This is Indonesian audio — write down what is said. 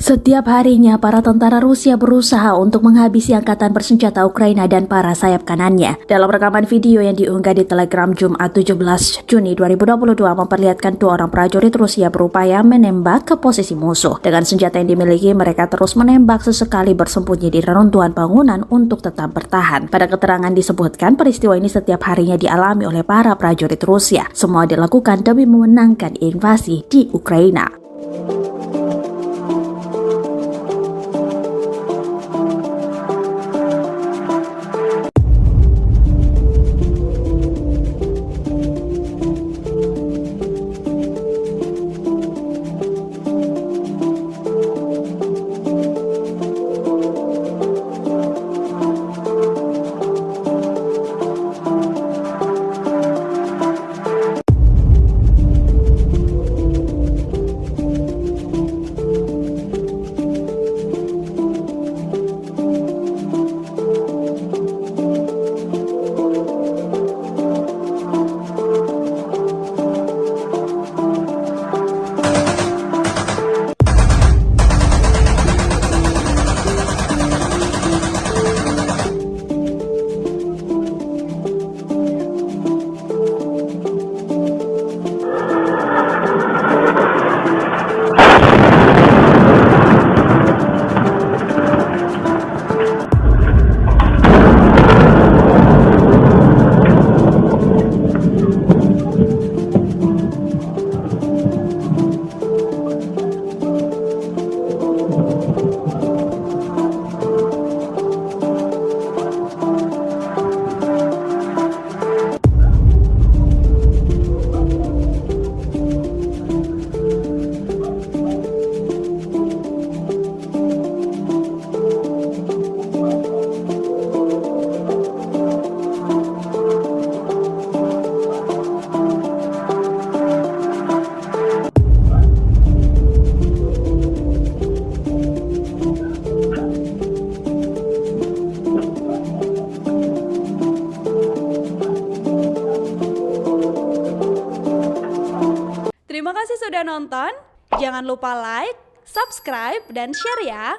Setiap harinya, para tentara Rusia berusaha untuk menghabisi angkatan bersenjata Ukraina dan para sayap kanannya. Dalam rekaman video yang diunggah di Telegram Jumat 17 Juni 2022 memperlihatkan dua orang prajurit Rusia berupaya menembak ke posisi musuh. Dengan senjata yang dimiliki, mereka terus menembak sesekali bersembunyi di reruntuhan bangunan untuk tetap bertahan. Pada keterangan disebutkan, peristiwa ini setiap harinya dialami oleh para prajurit Rusia. Semua dilakukan demi memenangkan invasi di Ukraina. Terima kasih sudah nonton. Jangan lupa like, subscribe, dan share ya.